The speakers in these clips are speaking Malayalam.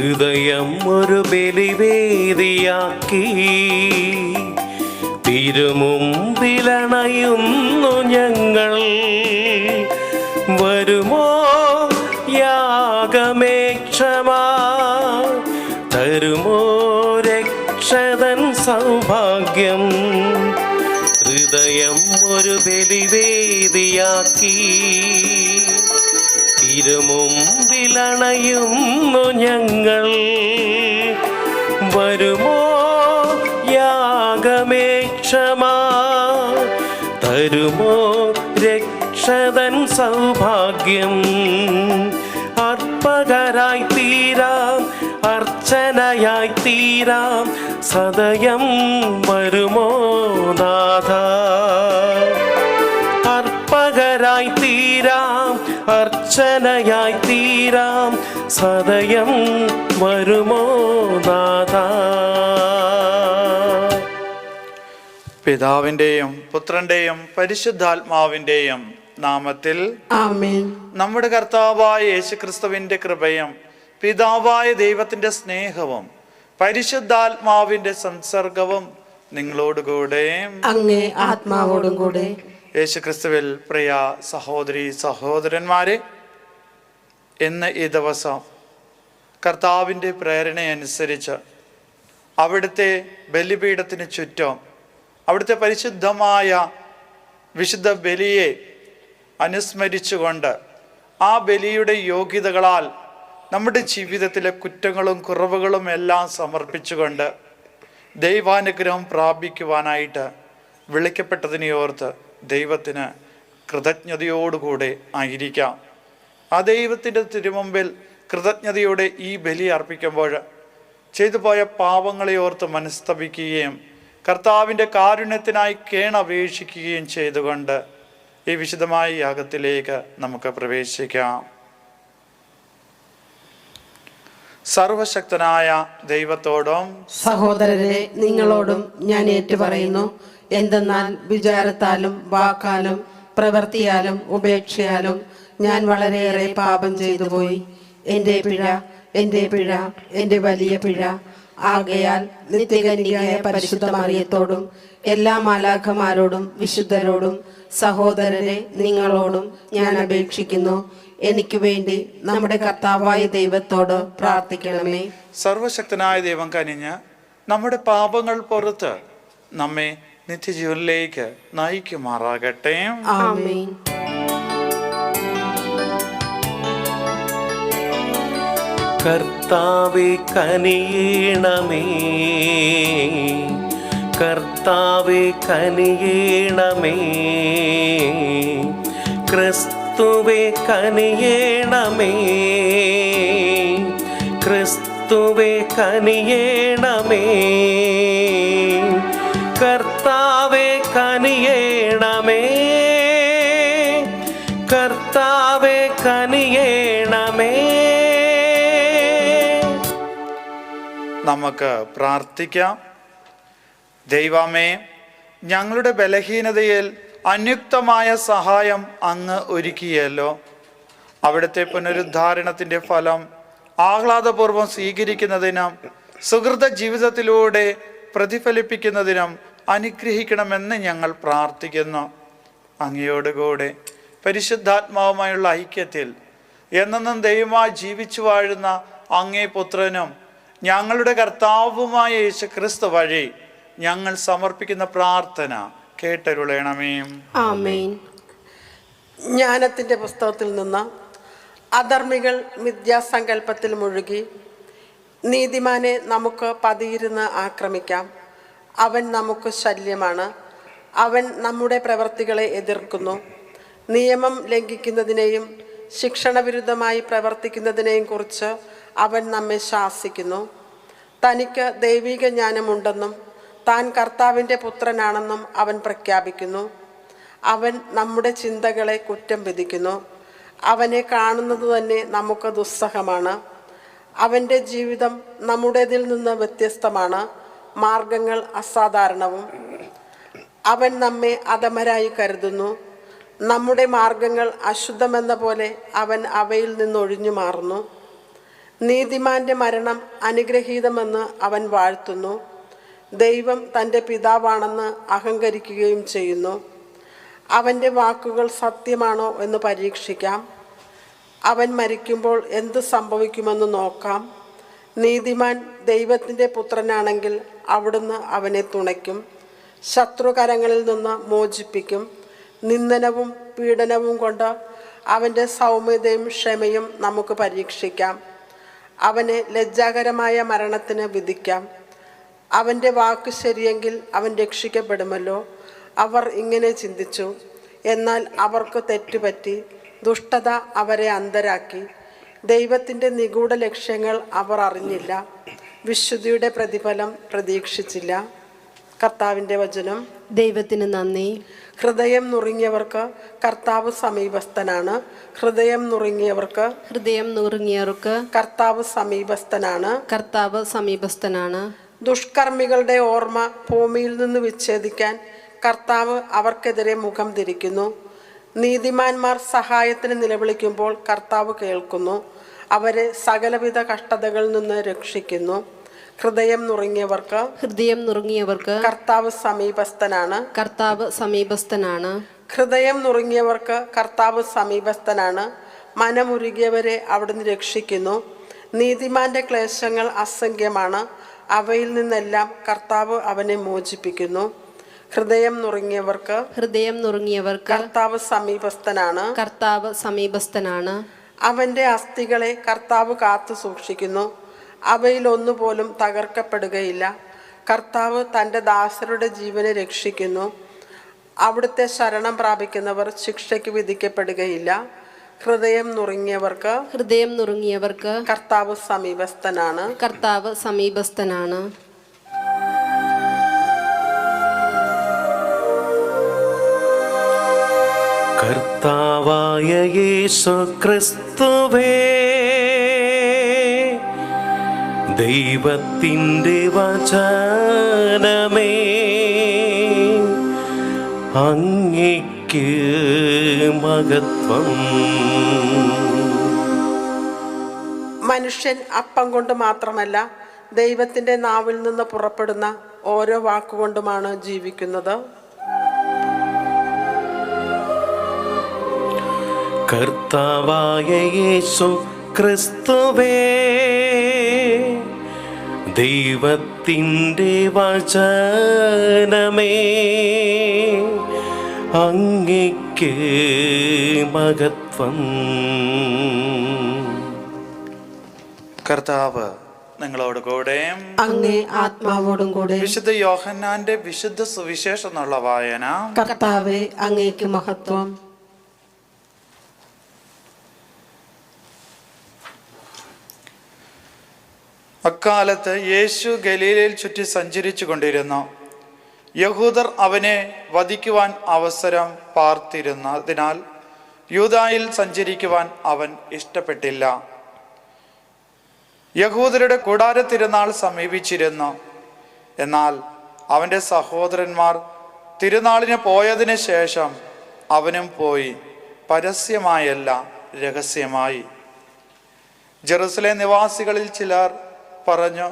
ഹൃദയം ഒരു ബലിവേദിയാക്കി തിരുമുമ്പിലണയുന്നു ഞങ്ങൾ. വരുമോ യാഗമേ ക്ഷമാ, തരുമോ രക്ഷതൻ സൗഭാഗ്യം. ഹൃദയം ഒരു ബലിവേദിയാക്കി തിരുമുമ്പിലണയുന്നു ഞങ്ങൾ. വരുമോ യാഗമേ ക്ഷമാ, തരുമോ രക്ഷതൻ സൗഭാഗ്യം. അർപ്പകരായി തീരാം, അർച്ചനയായി തീരാം, സദയം വരുമോ നാഥ. അർപ്പകരായി തീരാം, അർച്ചനയായി തീരാം, സദയം വരുമോ നാഥ. പിതാവിൻ്റെയും പുത്രൻ്റെയും പരിശുദ്ധാത്മാവിൻ്റെയും നാമത്തിൽ ആമേൻ. നമ്മുടെ കർത്താവായ യേശുക്രിസ്തുവിൻ്റെ കൃപയും പിതാവായ ദൈവത്തിൻ്റെ സ്നേഹവും പരിശുദ്ധാത്മാവിൻ്റെ സംസർഗവും നിങ്ങളോടുകൂടെ അങ്ങേ ആത്മാവോടും കൂടെ. യേശുക്രിസ്തുവിൽ പ്രിയ സഹോദരി സഹോദരന്മാരെ, ഇന്ന് ഈ ദിവസം കർത്താവിൻ്റെ പ്രേരണയനുസരിച്ച് അവിടുത്തെ ബലിപീഠത്തിന് ചുറ്റും അവിടുത്തെ പരിശുദ്ധമായ വിശുദ്ധ ബലിയെ അനുസ്മരിച്ചുകൊണ്ട് ആ ബലിയുടെ യോഗ്യതകളാൽ നമ്മുടെ ജീവിതത്തിലെ കുറ്റങ്ങളും കുറവുകളും എല്ലാം സമർപ്പിച്ചുകൊണ്ട് ദൈവാനുഗ്രഹം പ്രാപിക്കുവാനായിട്ട് വിളിക്കപ്പെട്ടതിനെ ഓർത്ത് ദൈവത്തിന് കൃതജ്ഞതയോടുകൂടെ ആയിരിക്കാം. ആ ദൈവത്തിൻ്റെ തിരുമുമ്പിൽ കൃതജ്ഞതയോടെ ഈ ബലി അർപ്പിക്കുമ്പോൾ ചെയ്തു പോയ പാപങ്ങളെ ഓർത്ത് മനസ്തപിക്കുകയും കർത്താവിൻ്റെ കാരുണ്യത്തിനായി കേണപേക്ഷിക്കുകയും ചെയ്തുകൊണ്ട് ഈ വിശുദ്ധമായ യാഗത്തിലേക്ക് നമുക്ക് പ്രവേശിക്കാം. സർവശക്തനായ ദൈവത്തോടും സഹോദരരെ നിങ്ങളോടും ഞാൻ ഏറ്റുപറയുന്നു. എന്തെന്നാൽ വിചാരത്താലും വാക്കാലും പ്രവൃത്തിയാലും ഉപേക്ഷയാലും ഞാൻ വളരെയേറെ പാപം ചെയ്തു പോയി. എൻ്റെ പിഴ, എൻ്റെ പിഴ, എൻ്റെ വലിയ പിഴ. ആകയാൽ നിത്യകന്യകയായ പരിശുദ്ധ മറിയത്തോടും എല്ലാ മാലാഖമാരോടും വിശുദ്ധരോടും സഹോദരരെ നിങ്ങളോടും ഞാൻ അപേക്ഷിക്കുന്നു, എനിക്ക് വേണ്ടി നമ്മുടെ കർത്താവായ ദൈവത്തോട് പ്രാർത്ഥിക്കണമേ. സർവശക്തനായ ദൈവം കനിഞ്ഞ് നമ്മുടെ പാപങ്ങൾ പുറത്ത് നമ്മെ നിത്യജീവനിലേക്ക് നയിക്കുമാറാകട്ടെ. ആമേൻ. കർത്താവേ കനിയേണമേ, കർത്താവേ കനിയേണമേ, ക്രിസ്തുവേ കനിയേണമേ, ക്രിസ്തുവേ കനിയേണമേ, കർത്താവേ കനിയേണമേ, കർത്താവേ കനിയേണമേ. നമുക്ക് പ്രാർത്ഥിക്കാം. ദൈവമേ, ഞങ്ങളുടെ ബലഹീനതയിൽ അന്യുക്തമായ സഹായം അങ്ങ് ഒരുക്കിയല്ലോ. അവിടുത്തെ പുനരുദ്ധാരണത്തിൻ്റെ ഫലം ആഹ്ലാദപൂർവ്വം സ്വീകരിക്കുന്നതിനും സുഹൃത ജീവിതത്തിലൂടെ പ്രതിഫലിപ്പിക്കുന്നതിനും അനുഗ്രഹിക്കണമെന്ന് ഞങ്ങൾ പ്രാർത്ഥിക്കുന്നു. അങ്ങയോടുകൂടെ പരിശുദ്ധാത്മാവുമായുള്ള ഐക്യത്തിൽ എന്നെന്നും ദൈവമായി ജീവിച്ചു വാഴുന്ന അങ്ങേ പുത്രനും ഞങ്ങളുടെ കർത്താവുമായ യേശുക്രിസ്തു വഴി ഞങ്ങൾ സമർപ്പിക്കുന്ന പ്രാർത്ഥന കേട്ടരുളണമേ. ആമേൻ. ജ്ഞാനത്തിൻ്റെ പുസ്തകത്തിൽ നിന്ന് അധർമ്മികൾ മിഥ്യാസങ്കല്പത്തിൽ മുഴുകി, നീതിമാനെ നമുക്ക് പതിയിരുന്ന് ആക്രമിക്കാം. അവൻ നമുക്ക് ശല്യമാണ്. അവൻ നമ്മുടെ പ്രവർത്തികളെ എതിർക്കുന്നു. നിയമം ലംഘിക്കുന്നതിനെയും ശിക്ഷണവിരുദ്ധമായി പ്രവർത്തിക്കുന്നതിനെയും കുറിച്ച് അവൻ നമ്മെ ശാസിക്കുന്നു. തനിക്ക് ദൈവിക ജ്ഞാനമുണ്ടെന്നും താൻ കർത്താവിൻ്റെ പുത്രനാണെന്നും അവൻ പ്രഖ്യാപിക്കുന്നു. അവൻ നമ്മുടെ ചിന്തകളെ കുറ്റം വിധിക്കുന്നു. അവനെ കാണുന്നത് തന്നെ നമുക്ക് ദുസ്സഹമാണ്. അവൻ്റെ ജീവിതം നമ്മുടേതിൽ നിന്ന് വ്യത്യസ്തമാണ്. മാർഗങ്ങൾ അസാധാരണവും. അവൻ നമ്മെ അധമരായി കരുതുന്നു. നമ്മുടെ മാർഗങ്ങൾ അശുദ്ധമെന്ന പോലെ അവൻ അവയിൽ നിന്നൊഴിഞ്ഞു മാറുന്നു. നീതിമാന്റെ മരണം അനുഗ്രഹീതമെന്ന് അവൻ വാഴ്ത്തുന്നു. ദൈവം തൻ്റെ പിതാവാണെന്ന് അഹങ്കരിക്കുകയും ചെയ്യുന്നു. അവൻ്റെ വാക്കുകൾ സത്യമാണോ എന്ന് പരീക്ഷിക്കാം. അവൻ മരിക്കുമ്പോൾ എന്ത് സംഭവിക്കുമെന്ന് നോക്കാം. നീതിമാൻ ദൈവത്തിൻ്റെ പുത്രനാണെങ്കിൽ അവിടുന്ന് അവനെ തുണയ്ക്കും, ശത്രുകരങ്ങളിൽ നിന്ന് മോചിപ്പിക്കും. നിന്ദനവും പീഡനവും കൊണ്ട് അവൻ്റെ സൗമ്യതയും ക്ഷമയും നമുക്ക് പരീക്ഷിക്കാം. അവനെ ലജ്ജാകരമായ മരണത്തിന് വിധിക്കാം. അവൻ്റെ വാക്ക് ശരിയെങ്കിൽ അവൻ രക്ഷിക്കപ്പെടുമല്ലോ. അവർ ഇങ്ങനെ ചിന്തിച്ചു, എന്നാൽ അവർക്ക് തെറ്റുപറ്റി. ദുഷ്ടത അവരെ അന്ധരാക്കി. ദൈവത്തിൻ്റെ നിഗൂഢ ലക്ഷ്യങ്ങൾ അവർ അറിഞ്ഞില്ല. വിശുദ്ധിയുടെ പ്രതിഫലം പ്രതീക്ഷിച്ചില്ല. കർത്താവിൻ്റെ വചനം. ദൈവത്തിന് നന്ദി. ഹൃദയം നുറുങ്ങിയവർക്ക് കർത്താവ് സമീപസ്ഥനാണ്. ഹൃദയം നുറുങ്ങിയവർക്ക് കർത്താവ് സമീപസ്ഥനാണ്. കർത്താവ് സമീപസ്ഥനാണ്. ദുഷ്കർമ്മികളുടെ ഓർമ്മ ഭൂമിയിൽ നിന്ന് വിച്ഛേദിക്കാൻ കർത്താവ് അവർക്കെതിരെ മുഖം തിരിക്കുന്നു. നീതിമാന്മാർ സഹായത്തിന് നിലവിളിക്കുമ്പോൾ കർത്താവ് കേൾക്കുന്നു. അവരെ സകലവിധ കഷ്ടതകളിൽ നിന്ന് രക്ഷിക്കുന്നു. ഹൃദയം നുറുങ്ങിയവർക്ക് കർത്താവ് സമീപസ്ഥനാണ്. കർത്താവ് സമീപസ്ഥനാണ്. ഹൃദയം നുറുങ്ങിയവർക്ക് കർത്താവ് സമീപസ്ഥനാണ്. മനമുരുകിയവരെ അവിടുന്ന് രക്ഷിക്കുന്നു. നീതിമാന്റെ ക്ലേശങ്ങൾ അസംഖ്യമാണ്. അവയിൽ നിന്നെല്ലാം കർത്താവ് അവനെ മോചിപ്പിക്കുന്നു. ഹൃദയം നുറുങ്ങിയവർക്ക് കർത്താവ് സമീപസ്ഥനാണ്. കർത്താവ് സമീപസ്ഥനാണ്. അവന്റെ അസ്ഥികളെ കർത്താവ് കാത്തു സൂക്ഷിക്കുന്നു. അവയിൽ ഒന്നുപോലും തകർക്കപ്പെടുകയില്ല. കർത്താവ് തൻ്റെ ദാസരുടെ ജീവനെ രക്ഷിക്കുന്നു. അവിടുത്തെ ശരണം പ്രാപിക്കുന്നവർ ശിക്ഷയ്ക്ക് വിധിക്കപ്പെടുകയില്ല. ഹൃദയം നുറുങ്ങിയവർക്ക് കർത്താവ് സമീപസ്ഥനാണ്. കർത്താവ് സമീപസ്ഥനാണ്. കർത്താവായ യേശു ക്രിസ്തുവേ, ദൈവത്തിൻ്റെ വചനമേ, അങ്ങേക്ക് മഹത്വം. മനുഷ്യൻ അപ്പം കൊണ്ട് മാത്രമല്ല, ദൈവത്തിൻ്റെ നാവിൽ നിന്ന് പുറപ്പെടുന്ന ഓരോ വാക്കുകൊണ്ടുമാണ് ജീവിക്കുന്നത്. കർത്താവായ യേശു ക്രിസ്തുവേ, ദൈവത്തിൻ്റെ വചനമേ, അങ്ങേക്ക് മഹത്വം. കർത്താവ് നിങ്ങളോട് കൂടെ, അങ്ങേ ആത്മാവോടും കൂടെ. വിശുദ്ധ യോഹന്നാന്റെ വിശുദ്ധ സുവിശേഷം എന്നുള്ള വായന. കർത്താവേ, അങ്ങേക്ക് മഹത്വം. അക്കാലത്ത് യേശു ഗലീലയിൽ ചുറ്റി സഞ്ചരിച്ചു കൊണ്ടിരുന്നു. യഹൂദർ അവനെ വധിക്കുവാൻ അവസരം പാർത്തിരുന്നതിനാൽ യൂദായിൽ സഞ്ചരിക്കുവാൻ അവൻ ഇഷ്ടപ്പെട്ടില്ല. യഹൂദരുടെ കൂടാര തിരുനാൾ സമീപിച്ചിരുന്നു. എന്നാൽ അവൻ്റെ സഹോദരന്മാർ തിരുനാളിന് പോയതിന് ശേഷം അവനും പോയി, പരസ്യമായല്ല രഹസ്യമായി. ജെറുസലേം നിവാസികളിൽ ചിലർ പറഞ്ഞു,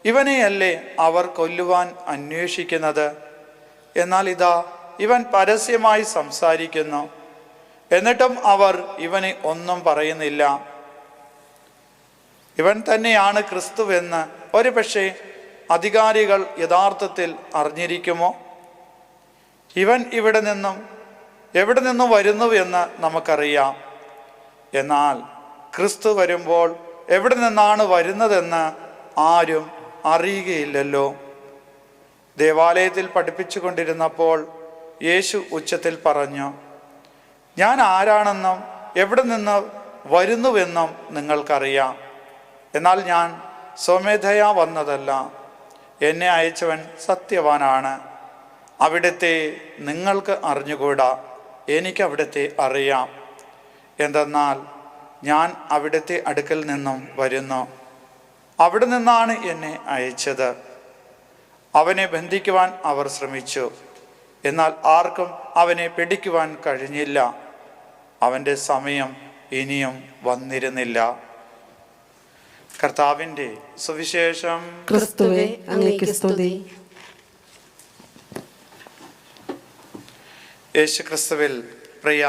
ഇവനെയല്ലേ അവർ കൊല്ലുവാൻ അന്വേഷിക്കുന്നത്? എന്നാൽ ഇതാ ഇവൻ പരസ്യമായി സംസാരിക്കുന്നു. എന്നിട്ടും അവർ ഇവന് ഒന്നും പറയുന്നില്ല. ഇവൻ തന്നെയാണ് ക്രിസ്തുവെന്ന് ഒരുപക്ഷെ അധികാരികൾ യഥാർത്ഥത്തിൽ അറിഞ്ഞിരിക്കുമോ? ഇവൻ എവിടെ നിന്നും വരുന്നുവെന്ന് നമുക്കറിയാം. എന്നാൽ ക്രിസ്തു വരുമ്പോൾ എവിടെ നിന്നാണ് വരുന്നതെന്ന് ആരും അറിയുകയില്ലല്ലോ. ദേവാലയത്തിൽ പഠിപ്പിച്ചു കൊണ്ടിരുന്നപ്പോൾ യേശു ഉച്ചത്തിൽ പറഞ്ഞു, ഞാൻ ആരാണെന്നും എവിടെ നിന്ന് വരുന്നുവെന്നും നിങ്ങൾക്കറിയാം. എന്നാൽ ഞാൻ സ്വമേധയാ വന്നതല്ല. എന്നെ അയച്ചവൻ സത്യവാനാണ്. അവിടുത്തെ നിങ്ങൾക്ക് അറിഞ്ഞുകൂടാ, എനിക്ക് അവിടുത്തെ അറിയാം. എന്തെന്നാൽ ഞാൻ അവിടുത്തെ അടുക്കൽ നിന്നും വരുന്നു. അവിടെ നിന്നാണ് എന്നെ അയച്ചത്. അവനെ ബന്ധിക്കുവാൻ അവർ ശ്രമിച്ചു. എന്നാൽ ആർക്കും അവനെ പിടിക്കുവാൻ കഴിഞ്ഞില്ല. അവൻ്റെ സമയം ഇനിയും വന്നിരുന്നില്ല. കർത്താവിൻ്റെ സുവിശേഷം. ക്രിസ്തുവേ അങ്ങേക്ക് സ്തുതി. യേശു ക്രിസ്തുവിൽ പ്രിയ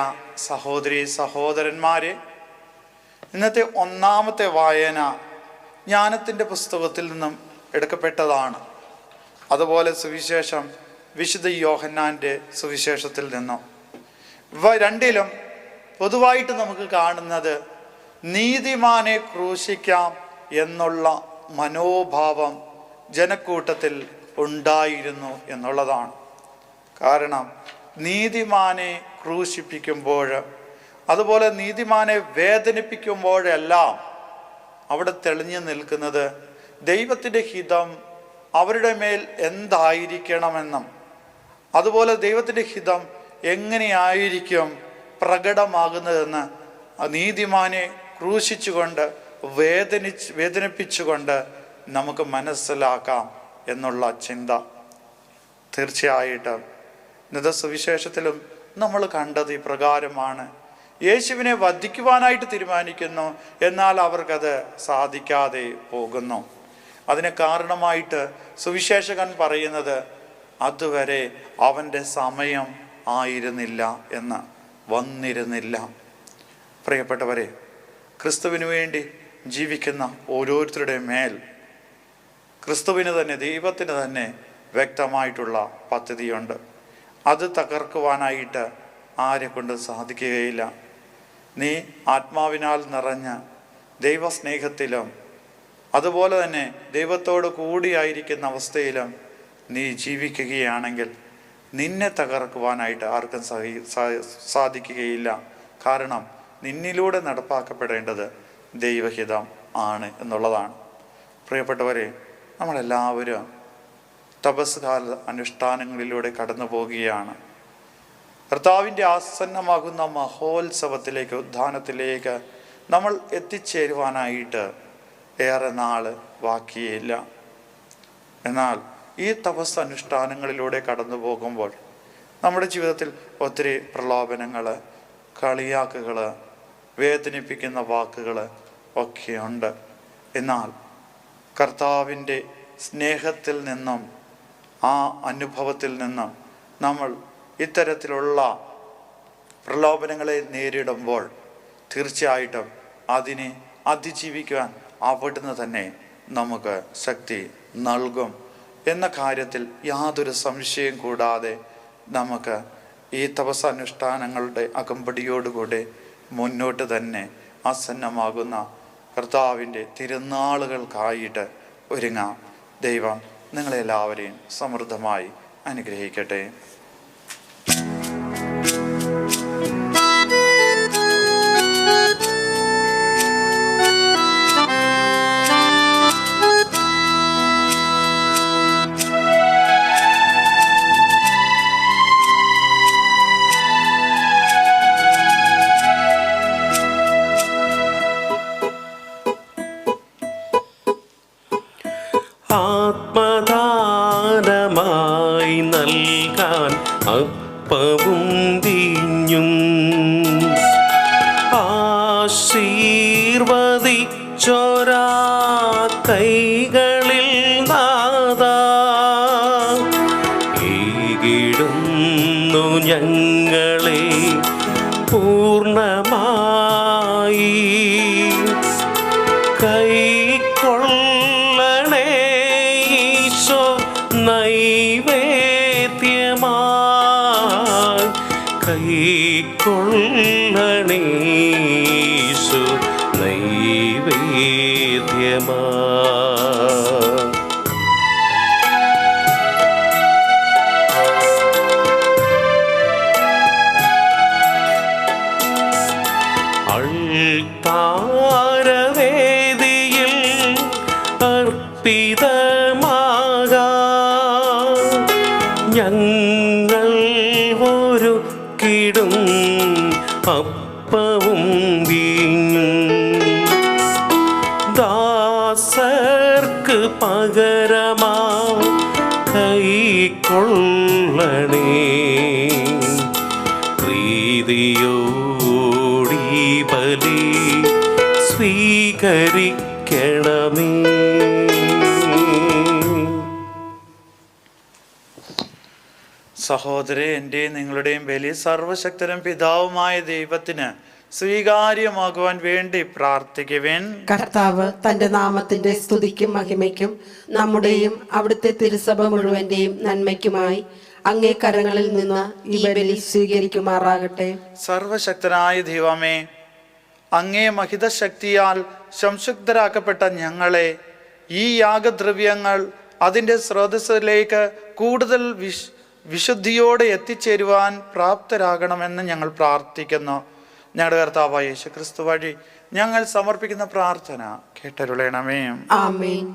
സഹോദരി സഹോദരന്മാരെ, ഇന്നത്തെ ഒന്നാമത്തെ വായന ജ്ഞാനത്തിൻ്റെ പുസ്തകത്തിൽ നിന്നും എടുക്കപ്പെട്ടതാണ്. അതുപോലെ സുവിശേഷം വിശുദ്ധ യോഹന്നാൻ്റെ സുവിശേഷത്തിൽ നിന്നും. ഇവ രണ്ടിലും പൊതുവായിട്ട് നമുക്ക് കാണുന്നത് നീതിമാനെ ക്രൂശിക്കാം എന്നുള്ള മനോഭാവം ജനക്കൂട്ടത്തിൽ ഉണ്ടായിരുന്നു എന്നുള്ളതാണ്. കാരണം നീതിമാനെ ക്രൂശിപ്പിക്കുമ്പോൾ, അതുപോലെ നീതിമാനെ വേദനിപ്പിക്കുമ്പോഴെല്ലാം അവിടെ തെളിഞ്ഞു നിൽക്കുന്നത് ദൈവത്തിൻ്റെ ഹിതം അവരുടെ മേൽ എന്തായിരിക്കണമെന്നും, അതുപോലെ ദൈവത്തിൻ്റെ ഹിതം എങ്ങനെയായിരിക്കും പ്രകടമാകുന്നതെന്ന് നീതിമാനെ ക്രൂശിച്ചുകൊണ്ട് വേദനിപ്പിച്ചുകൊണ്ട് നമുക്ക് മനസ്സിലാക്കാം എന്നുള്ള ചിന്ത. തീർച്ചയായിട്ടും ഇന്നത്തെ സുവിശേഷത്തിലും നമ്മൾ കണ്ടത് ഇപ്രകാരമാണ്. യേശുവിനെ വധിക്കുവാനായിട്ട് തീരുമാനിക്കുന്നു, എന്നാൽ അവർക്കത് സാധിക്കാതെ പോകുന്നു. അതിന് കാരണമായിട്ട് സുവിശേഷകൻ പറയുന്നത് അതുവരെ അവൻ്റെ സമയം ആയിരുന്നില്ല എന്ന്, വന്നിരുന്നില്ല. പ്രിയപ്പെട്ടവരെ, ക്രിസ്തുവിന് വേണ്ടി ജീവിക്കുന്ന ഓരോരുത്തരുടെ മേൽ ക്രിസ്തുവിന് തന്നെ, ദൈവത്തിന് തന്നെ വ്യക്തമായിട്ടുള്ള പദ്ധതിയുണ്ട്. അത് തകർക്കുവാനായിട്ട് ആരെ കൊണ്ട് സാധിക്കുകയില്ല. നീ ആത്മാവിനാൽ നിറഞ്ഞ ദൈവസ്നേഹത്തിലും അതുപോലെ തന്നെ ദൈവത്തോട് കൂടിയായിരിക്കുന്ന അവസ്ഥയിലും നീ ജീവിക്കുകയാണെങ്കിൽ നിന്നെ തകർക്കുവാനായിട്ട് ആർക്കും സാധിക്കുകയില്ല. കാരണം നിന്നിലൂടെ നടപ്പാക്കപ്പെടേണ്ടത് ദൈവഹിതം ആണ് എന്നുള്ളതാണ്. പ്രിയപ്പെട്ടവരെ, നമ്മളെല്ലാവരും തപസ്കാല അനുഷ്ഠാനങ്ങളിലൂടെ കടന്നു പോവുകയാണ്. കർത്താവിൻ്റെ ആസന്നമാകുന്ന മഹോത്സവത്തിലേക്ക്, ഉദ്ധാനത്തിലേക്ക് നമ്മൾ എത്തിച്ചേരുവാനായിട്ട് ഏറെ നാൾ ബാക്കിയില്ല. എന്നാൽ ഈ തപസ് അനുഷ്ഠാനങ്ങളിലൂടെ കടന്നു പോകുമ്പോൾ നമ്മുടെ ജീവിതത്തിൽ ഒത്തിരി പ്രലോഭനങ്ങൾ, കളിയാക്കുകൾ, വേദനിപ്പിക്കുന്ന വാക്കുകൾ ഒക്കെയുണ്ട്. എന്നാൽ കർത്താവിൻ്റെ സ്നേഹത്തിൽ നിന്നും ആ അനുഭവത്തിൽ നിന്നും നമ്മൾ ഇത്തരത്തിലുള്ള പ്രലോഭനങ്ങളെ നേരിടുമ്പോൾ തീർച്ചയായിട്ടും അതിനെ അതിജീവിക്കുവാൻ അവിടുന്ന് തന്നെ നമുക്ക് ശക്തി നൽകും എന്ന കാര്യത്തിൽ യാതൊരു സംശയം കൂടാതെ നമുക്ക് ഈ തപസ്സാനുഷ്ഠാനങ്ങളുടെ അകമ്പടിയോടുകൂടി മുന്നോട്ട് തന്നെ ആസന്നമാകുന്ന കർത്താവിൻ്റെ തിരുനാളുകൾക്കായിട്ട് ഒരുങ്ങാം. ദൈവം നിങ്ങളെല്ലാവരെയും സമൃദ്ധമായി അനുഗ്രഹിക്കട്ടെ. ആത്മദാനമായി നൽകാൻ അപ്പവും വീഞ്ഞും ആശീർവദിച്ചൊരാ കൈകളിൽ നാദാ ഈകിടുന്നു ഞങ്ങളെ പൂർണ്ണമായി കൈക്കൊള്ളണേ ഈശോ നൈവേദ്യമായി, കൈക്കൊള്ളണേ ഈശോ നൈവേദ്യമായി. അൾത്താരവേദിയിൽ അർപ്പിതമാകാം ഞങ്ങൾ ഒരുക്കിടും അപ്പവും വീഞ്ഞും, ദാസർക്ക് പകരമാ കൈക്കൊള്ളണേ പ്രീതിയോടി ബലി സ്വീകരിക്ക പാലിക്കണമേ. സഹോദരരെ, എൻ്റെയും നിങ്ങളുടെയും ബലി സർവശക്തനും പിതാവുമായ ദൈവത്തിന് സ്വീകാര്യമാകുവാൻ വേണ്ടി പ്രാർത്ഥിക്കുവിൻ. കർത്താവ് തന്റെ നാമത്തിന്റെ സ്തുതിക്കും മഹിമയ്ക്കും നമ്മുടെയും അവിടുത്തെ തിരുസഭ മുഴുവന്റെയും നന്മയ്ക്കുമായി അങ്ങേ കരങ്ങളിൽ നിന്ന് ഈ ബലി സ്വീകരിക്കുമാറാകട്ടെ. സർവശക്തനായ ദൈവമേ, അങ്ങേ മഹിത ശക്തിയാൽ സംശുദ്ധരാക്കപ്പെട്ട ഞങ്ങളെ ഈ യാഗദ്രവ്യങ്ങൾ അതിൻ്റെ സ്രോതസ്സിലേക്ക് കൂടുതൽ വിശുദ്ധിയോടെ എത്തിച്ചേരുവാൻ പ്രാപ്തരാകണമെന്ന് ഞങ്ങൾ പ്രാർത്ഥിക്കുന്നു. ഞങ്ങളുടെ കർത്താവായ യേശുക്രിസ്തു വഴി ഞങ്ങൾ സമർപ്പിക്കുന്ന പ്രാർത്ഥന കേട്ടരുളണമേ. ആമേൻ.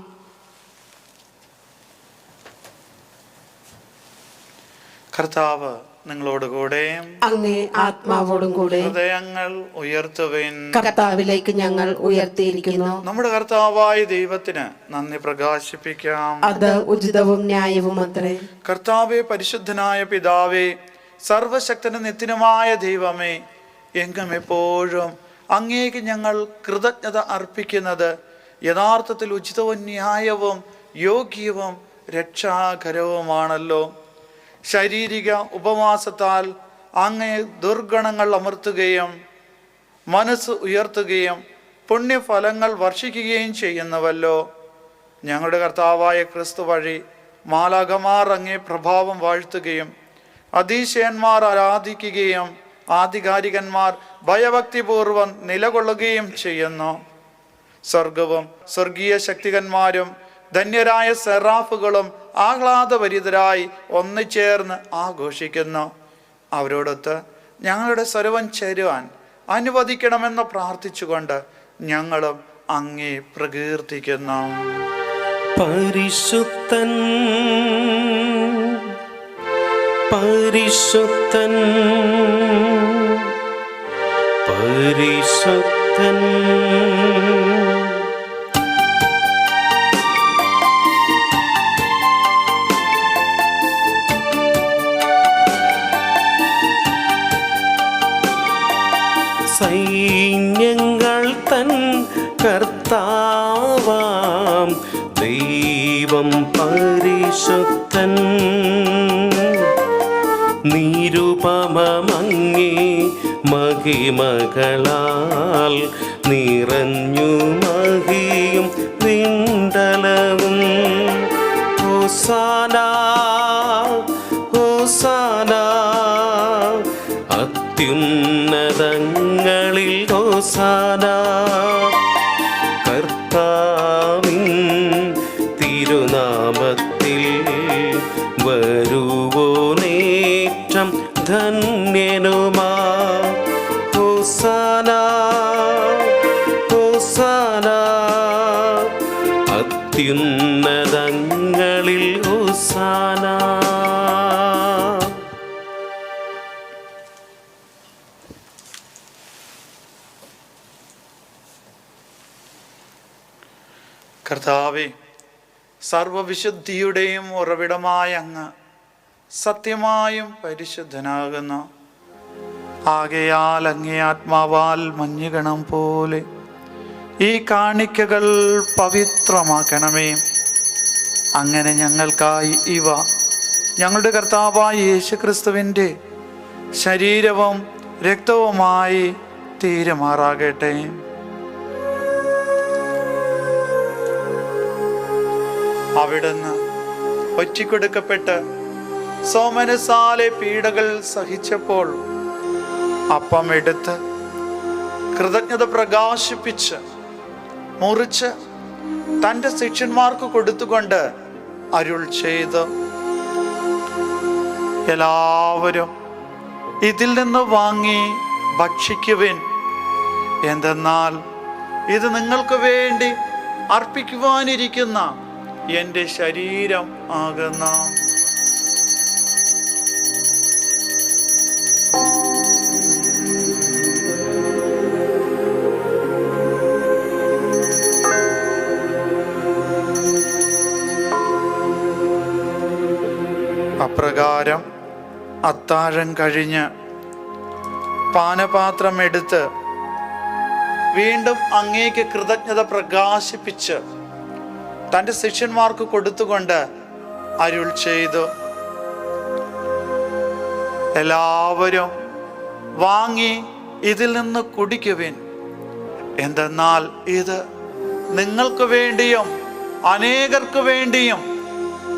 കർത്താവ് നിങ്ങളോടുകൂടെ, അങ്ങേ ആത്മാവോടും കൂടെ. ഹൃദയങ്ങൾ ഉയർത്തുവിൻ. കർത്താവിലേക്ക് ഞങ്ങൾ ഉയർത്തിയിരിക്കുന്നു. നമ്മുടെ കർത്താവായ ദൈവത്തിന് നന്ദി പ്രകാശിപ്പിക്കാം. അത് ഉചിതവും ന്യായവും അത്രേ. കർത്താവേ, പരിശുദ്ധനായ പിതാവേ, സർവശക്തനും നിത്യനുമായ ദൈവമേ, എങ്ങും എപ്പോഴും അങ്ങേക്ക് ഞങ്ങൾ കൃതജ്ഞത അർപ്പിക്കുന്നത് യഥാർത്ഥത്തിൽ ഉചിതവും ന്യായവും യോഗ്യവും രക്ഷാകരവുമാണല്ലോ. ശാരീരിക ഉപവാസത്താൽ അങ്ങേ ദുർഗണങ്ങൾ അമർത്തുകയും മനസ്സ് ഉയർത്തുകയും പുണ്യഫലങ്ങൾ വർഷിക്കുകയും ചെയ്യുന്നുവല്ലോ. ഞങ്ങളുടെ കർത്താവായ ക്രിസ്തു വഴി മാലാഖമാർ അങ്ങേ പ്രഭാവം വാഴ്ത്തുകയും അതീശയന്മാർ ആരാധിക്കുകയും ആധികാരികന്മാർ ഭയഭക്തിപൂർവം നിലകൊള്ളുകയും ചെയ്യുന്നു. സ്വർഗവും സ്വർഗീയ ശക്തികന്മാരും ധന്യരായ സെറാഫുകളും ആഹ്ലാദഭരിതരായി ഒന്നുചേർന്ന് ആഘോഷിക്കുന്നു. അവരോടൊത്ത് ഞങ്ങളുടെ സ്വരവം ചേരുവാൻ അനുവദിക്കണമെന്ന് പ്രാർത്ഥിച്ചുകൊണ്ട് ഞങ്ങളും അങ്ങേ പ്രകീർത്തിക്കുന്നു. പരിശുദ്ധൻ പരിശുദ്ധൻ പരിശുദ്ധൻ. സൈന്യങ്ങൾ തൻ കർത്താവാം ദൈവം പരിശുദ്ധൻ. നിരുപമങ്ങേ മഹിമകളാൽ നിറഞ്ഞു മഹിയും വിണ്ടലവും. ഹോസാന ഹോസാന, അത്യുന്നതങ്ങളിൽ ഹോസാന. കർത്താവിൻ തിരുനാമത്തിൽ വരുവോനേറ്റം ധന്യനുമാ. ഹോസാന ഹോസാന, അത്യുന്നതങ്ങളിൽ ഹോസാന. കർത്താവേ, സർവവിശുദ്ധിയുടെയും ഉറവിടമായ അങ്ങ് സത്യമായും പരിശുദ്ധനാകുന്നു. ആകയാൽ അങ്ങേ ആത്മാവാൽ മഞ്ഞുകണം പോലെ ഈ കാണിക്കകൾ പവിത്രമാക്കണമേ. അങ്ങനെ ഞങ്ങൾക്കായി ഇവ ഞങ്ങളുടെ കർത്താവായ യേശുക്രിസ്തുവിൻ്റെ ശരീരവും രക്തവുമായി തീരുമാറാകട്ടെ. അവിടുന്ന് ഒറ്റിക്കൊടുക്കപ്പെട്ട് സോമനസാലെ പീഡകൾ സഹിച്ചപ്പോൾ അപ്പം എടുത്ത് കൃതജ്ഞത പ്രകാശിപ്പിച്ച് മുറിച്ച് തൻ്റെ ശിഷ്യന്മാർക്ക് കൊടുത്തുകൊണ്ട് അരുൾ ചെയ്തു, എല്ലാവരും ഇതിൽ നിന്ന് വാങ്ങി ഭക്ഷിക്കുവിൻ. എന്തെന്നാൽ ഇത് നിങ്ങൾക്ക് വേണ്ടി അർപ്പിക്കുവാനിരിക്കുന്ന എൻ്റെ ശരീരം ആകുന്നു. അപ്രകാരം അത്താഴം കഴിഞ്ഞ് പാനപാത്രം എടുത്ത് വീണ്ടും അങ്ങേക്ക് കൃതജ്ഞത പ്രകാശിപ്പിച്ച് തൻ്റെ ശിഷ്യന്മാർക്ക് കൊടുത്തുകൊണ്ട് അരുൾ ചെയ്തു, എല്ലാവരും വാങ്ങി ഇതിൽ നിന്ന് കുടിക്കുവിൻ. എന്തെന്നാൽ ഇത് നിങ്ങൾക്ക് വേണ്ടിയും അനേകർക്ക് വേണ്ടിയും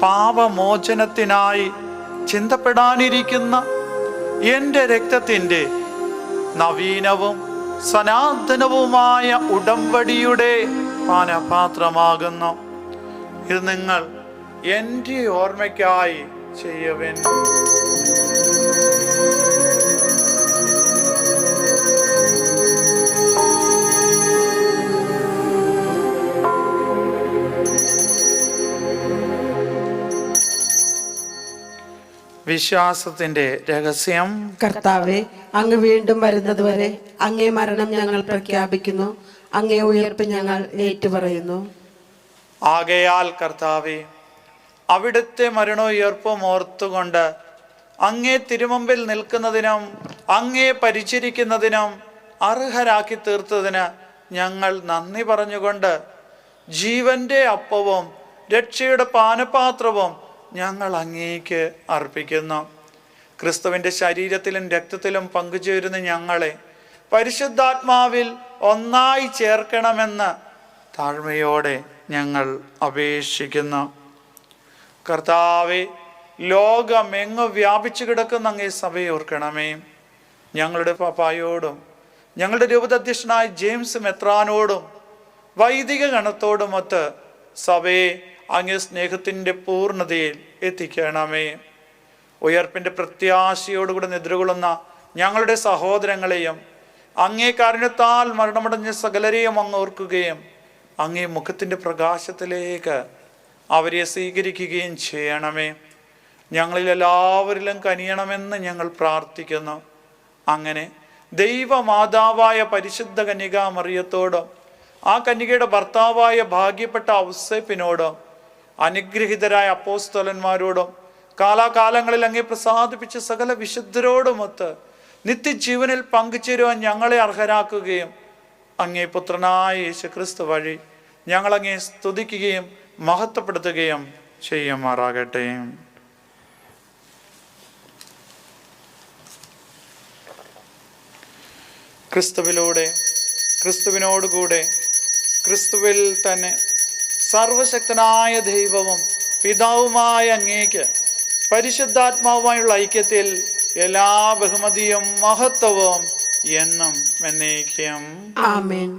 പാപമോചനത്തിനായി ചിന്തപ്പെടാനിരിക്കുന്ന എൻ്റെ രക്തത്തിൻ്റെ നവീനവും സനാതനവുമായ ഉടമ്പടിയുടെ പാനപാത്രമാകുന്നു. ഇത് നിങ്ങൾ എൻ്റെ ഓർമ്മയ്ക്കായി ചെയ്യുവിൻ. വിശ്വാസത്തിന്റെ രഹസ്യം. കർത്താവെ, അങ്ങ് വീണ്ടും വരുന്നതുവരെ അങ്ങേ മരണം ഞങ്ങൾ പ്രഖ്യാപിക്കുന്നു, അങ്ങേ ഉയർപ്പ് ഞങ്ങൾ ഏറ്റുപറയുന്നു. ആകയാൽ കർത്താവെ, അവിടുത്തെ മരണോയർപ്പും ഓർത്തുകൊണ്ട് അങ്ങേ തിരുമുമ്പിൽ നിൽക്കുന്നതിനും അങ്ങേ പരിചരിക്കുന്നതിനും അർഹരാക്കി തീർത്തതിന് ഞങ്ങൾ നന്ദി പറഞ്ഞുകൊണ്ട് ജീവന്റെ അപ്പവും രക്ഷയുടെ പാനപാത്രവും ഞങ്ങൾ അങ്ങേക്ക് അർപ്പിക്കുന്നു. ക്രിസ്തുവിൻ്റെ ശരീരത്തിലും രക്തത്തിലും പങ്കുചേരുന്ന ഞങ്ങളെ പരിശുദ്ധാത്മാവിൽ ഒന്നായി ചേർക്കണമെന്ന് താഴ്മയോടെ ഞങ്ങൾ അപേക്ഷിക്കുന്നു. കർത്താവെ, ലോകമെങ്ങും വ്യാപിച്ചു കിടക്കുന്ന അങ്ങേ സഭയെ ഓർക്കണമേ. ഞങ്ങളുടെ പാപ്പായോടും ഞങ്ങളുടെ രൂപതാധ്യക്ഷനായ ജെയിംസ് മെത്രാനോടും വൈദിക ഗണത്തോടുമൊത്ത് സഭയെ അങ്ങേ സ്നേഹത്തിൻ്റെ പൂർണ്ണതയിൽ എത്തിക്കണമേ. ഉയർപ്പിൻ്റെ പ്രത്യാശയോടുകൂടെ നിദ്രകൊള്ളുന്ന ഞങ്ങളുടെ സഹോദരങ്ങളെയും അങ്ങേ കാരുണ്യത്താൽ മരണമടഞ്ഞ സകലരെയും അങ്ങ് ഓർക്കുകയും അങ്ങേ മുഖത്തിൻ്റെ പ്രകാശത്തിലേക്ക് അവരെ സ്വീകരിക്കുകയും ചെയ്യണമേ. ഞങ്ങളിൽ എല്ലാവരിലും കനിയണമെന്ന് ഞങ്ങൾ പ്രാർത്ഥിക്കുന്നു. അങ്ങനെ ദൈവമാതാവായ പരിശുദ്ധ കന്യകാ മറിയത്തോടും ആ കന്യകയുടെ ഭർത്താവായ ഭാഗ്യപ്പെട്ട ഔസേപ്പിനോടും അനുഗ്രഹീതരായ അപ്പോസ്തലന്മാരോടും കാലാകാലങ്ങളിൽ അങ്ങേ പ്രസാദിപ്പിച്ച സകല വിശുദ്ധരോടുമൊത്ത് നിത്യജീവനിൽ പങ്കുചേരുവാൻ ഞങ്ങളെ അർഹരാക്കുകയും അങ്ങേ പുത്രനായ യേശുക്രിസ്തു വഴി ഞങ്ങൾ അങ്ങേ സ്തുതിക്കുകയും മഹത്വപ്പെടുത്തുകയും ചെയ്യുമാറാകട്ടെ. ക്രിസ്തുവിലൂടെ, ക്രിസ്തുവിനോടുകൂടെ, ക്രിസ്തുവിൽ തന്നെ സർവശക്തനായ ദൈവവും പിതാവുമായ അങ്ങേക്ക് പരിശുദ്ധാത്മാവുമായുള്ള ഐക്യത്തിൽ എല്ലാ ബഹുമതിയും മഹത്വവും എന്നും എന്നേക്കും ആമേൻ.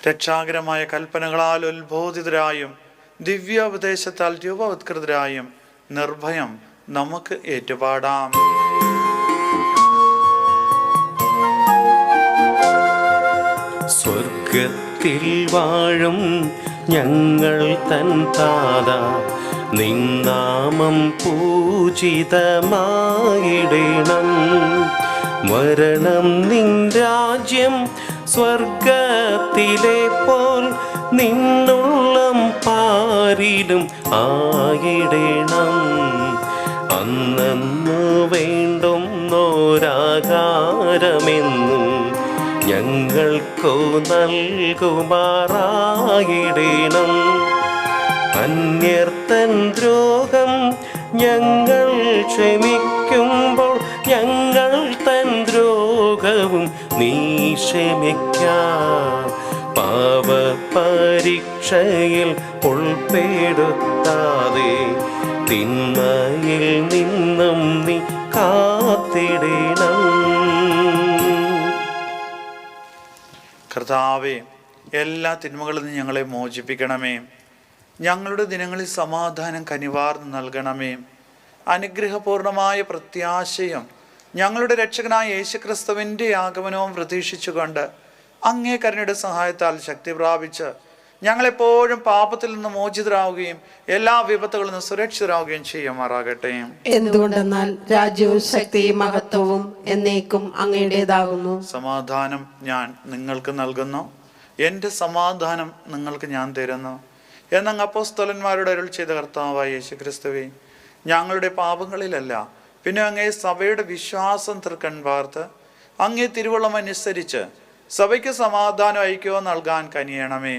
രക്ഷാകരമായ കൽപ്പനകളാൽ ഉത്ബോധിതരായും ദിവ്യോപദേശത്താൽ രൂപവത്കൃതരായും നിർഭയം നമുക്ക് ഏറ്റുപാടാം. സ്വർഗത്തിൽ വാഴും ഞങ്ങൾ തൻ താത, നിന്നാമം പൂജിതമായിടണം. വരണം നിൻ രാജ്യം സ്വർഗത്തിലെ പോൽ നിന്നുള്ളം പാരിലും ആയിടണം. അന്നു വേണ്ടുന്നോരാകാരമെന്നും ഞങ്ങൾക്കു നൽകുമാറായിടണം. അന്യർത്തൻ ദ്രോഹം ഞങ്ങൾ ക്ഷമിക്കുമ്പോൾ ഞങ്ങൾ തൻ ദ്രോഹവും നീ ക്ഷമിക്കാം. പാപപരീക്ഷയിൽ ഉൾപ്പെടുത്താതെ തിന്മയിൽ നിന്നും നീ കാത്തിടണം. കർത്താവേ, എല്ലാ തിന്മകളിൽ നിന്ന് ഞങ്ങളെ മോചിപ്പിക്കണമേ. ഞങ്ങളുടെ ദിനങ്ങളിൽ സമാധാനം കനിവാർന്ന് നൽകണമേ. അനുഗ്രഹപൂർണമായ പ്രത്യാശയും ഞങ്ങളുടെ രക്ഷകനായ യേശുക്രിസ്തുവിൻ്റെ ആഗമനവും പ്രതീക്ഷിച്ചുകൊണ്ട് അങ്ങേ കരുണയുടെ സഹായത്താൽ ശക്തി പ്രാപിച്ച് ഞങ്ങളെപ്പോഴും പാപത്തിൽ നിന്ന് മോചിതരാവുകയും എല്ലാ വിപത്തുകളിൽ നിന്ന് സുരക്ഷിതരാവുകയും ചെയ്യുമാറാകട്ടെ. എന്തുകൊണ്ടെന്നാൽ രാജ്യവും ശക്തിയും മഹത്വവും എന്നേക്കും അങ്ങയുടേതാകുന്നു. സമാധാനം ഞാൻ നിങ്ങൾക്ക് നൽകുന്നു, എൻ്റെ സമാധാനം നിങ്ങൾക്ക് ഞാൻ തരുന്നു. എന്നങ്ങ് അപ്പോസ്തലന്മാരോട് അരുൾ ചെയ്ത കർത്താവായ യേശു ക്രിസ്തുവേ, ഞങ്ങളുടെ പാപങ്ങളിലല്ല, പിന്നെ അങ്ങേ സഭയുടെ വിശ്വാസം തൃക്കൺ പാർത്ത് അങ്ങേ തിരുവള്ളം അനുസരിച്ച് സഭയ്ക്ക് സമാധാനം ഐക്യവും നൽകാൻ കനിയണമേ.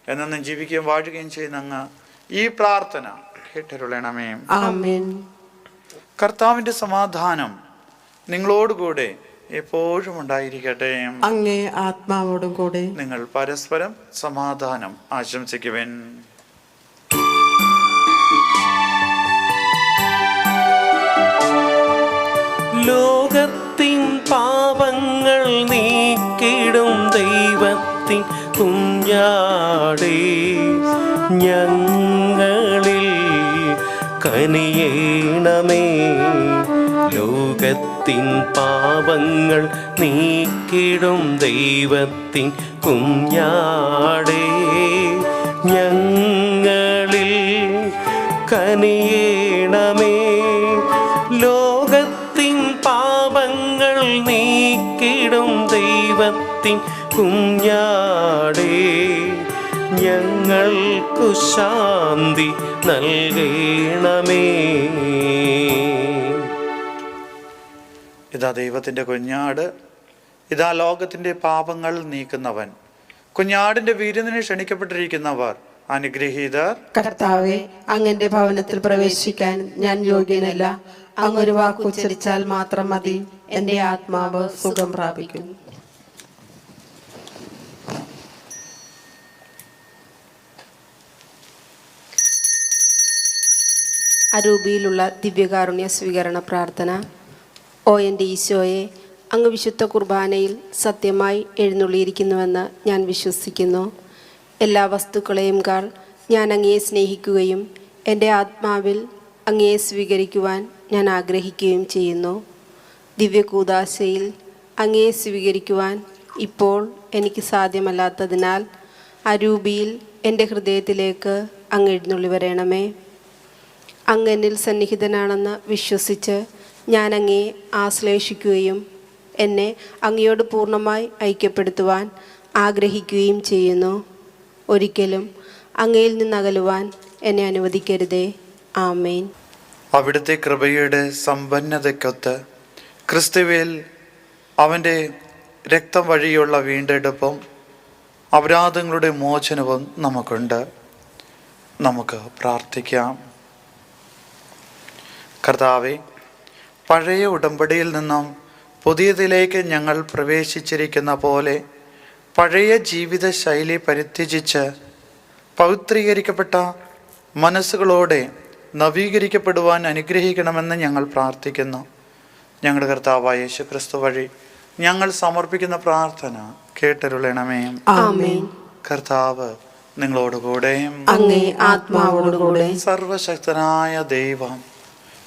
എന്നും ജീവിക്കുകയും വാഴുകയും ചെയ്യുന്ന അങ്ങ് ഈ പ്രാർത്ഥന കേട്ടരുളണമേ. ആമേൻ. കർത്താവിൻ്റെ സമാധാനം നിങ്ങളോടുകൂടെ എപ്പോഴും ഉണ്ടായിരിക്കട്ടെ. അങ്ങേ ആത്മാവോടും കൂടെ. നിങ്ങൾ പരസ്പരം സമാധാനം ആശംസിക്കുവിൻ. ലോകത്തിൻ പാപങ്ങൾ നീക്കിടും ദൈവത്തിൻ കുഞ്ഞാടേ, ഞങ്ങളിൽ കനിയേണമേ. ലോകത്തിൻ പാപങ്ങൾ നീക്കിടും ദൈവത്തിൻ കുഞ്ഞാടേ, ഞങ്ങളിൽ കനിയേണമേ. ലോകത്തിൻ പാപങ്ങൾ നീക്കിടും ദൈവത്തിൻ കുഞ്ഞാടേ, ഞങ്ങൾക്കു ശാന്തി നൽകണമേ. ഇതാ ദൈവത്തിൻ്റെ കുഞ്ഞാട്, ഇതാ ലോകത്തിൻ്റെ പാപങ്ങൾ നീക്കുന്നവൻ. കുഞ്ഞാടിൻ്റെ വിരുന്നിന് ക്ഷണിക്കപ്പെട്ടിരിക്കുന്നവർ അനുഗ്രഹീതർ. കർത്താവെ, അങ്ങന്റെ ഭവനത്തിൽ പ്രവേശിക്കാൻ ഞാൻ യോഗ്യനല്ല. അങ്ങൊരു വാക്ക് ഉച്ചരിച്ചാൽ മാത്രം മതി, എന്റെ ആത്മാവ് സുഖം പ്രാപിക്കും. അരൂപിയിലുള്ള ദിവ്യകാരുണ്യ സ്വീകരണ പ്രാർത്ഥന. ഓ എൻ്റെ ഈശോയെ, അങ്ങ് വിശുദ്ധ കുർബാനയിൽ സത്യമായി എഴുന്നള്ളിയിരിക്കുന്നുവെന്ന് ഞാൻ വിശ്വസിക്കുന്നു. എല്ലാ വസ്തുക്കളെയും കാൾ ഞാൻ അങ്ങയെ സ്നേഹിക്കുകയും എൻ്റെ ആത്മാവിൽ അങ്ങയെ സ്വീകരിക്കുവാൻ ഞാൻ ആഗ്രഹിക്കുകയും ചെയ്യുന്നു. ദിവ്യകൂദാശയിൽ അങ്ങയെ സ്വീകരിക്കുവാൻ ഇപ്പോൾ എനിക്ക് സാധ്യമല്ലാത്തതിനാൽ അരൂപിയിൽ എൻ്റെ ഹൃദയത്തിലേക്ക് അങ്ങ് എഴുന്നള്ളി വരണമേ. അങ്ങ് എന്നിൽ സന്നിഹിതനാണെന്ന് വിശ്വസിച്ച് ഞാൻ അങ്ങയെ ആശ്ലേഷിക്കുകയും എന്നെ അങ്ങയോട് പൂർണ്ണമായി ഐക്യപ്പെടുത്തുവാൻ ആഗ്രഹിക്കുകയും ചെയ്യുന്നു. ഒരിക്കലും അങ്ങയിൽ നിന്നകലുവാൻ എന്നെ അനുവദിക്കരുതേ. ആമേൻ. അവിടുത്തെ കൃപയുടെ സമ്പന്നതയ്ക്കൊത്ത് ക്രിസ്തുവിൽ അവൻ്റെ രക്തം വഴിയുള്ള വീണ്ടെടുപ്പും അപരാധങ്ങളുടെ മോചനവും നമുക്കുണ്ട്. നമുക്ക് പ്രാർത്ഥിക്കാം. കർത്താവേ, പഴയ ഉടമ്പടിയിൽ നിന്നും പുതിയതിലേക്ക് ഞങ്ങൾ പ്രവേശിച്ചിരിക്കുന്ന പോലെ പഴയ ജീവിത ശൈലി പരിത്യജിച്ച് പവിത്രീകരിക്കപ്പെട്ട മനസ്സുകളോടെ നവീകരിക്കപ്പെടുവാൻ അനുഗ്രഹിക്കണമെന്ന് ഞങ്ങൾ പ്രാർത്ഥിക്കുന്നു. ഞങ്ങളുടെ കർത്താവായ യേശു ക്രിസ്തു വഴി ഞങ്ങൾ സമർപ്പിക്കുന്ന പ്രാർത്ഥന കേട്ടരുളണമേ. ആമേൻ. കർത്താവ് നിങ്ങളോടുകൂടെ. അങ്ങേ ആത്മാവോടുകൂടെ. സർവശക്തനായ ദൈവം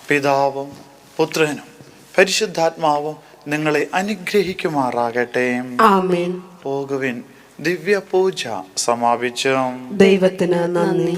പിതാവും പുത്രനും പരിശുദ്ധാത്മാവും നിങ്ങളെ അനുഗ്രഹിക്കുമാറാകട്ടെ. ആമേൻ. പോകുവിൻ. ദിവ്യ പൂജ സമാപിച്ചു. ദൈവത്തിന് നന്ദി.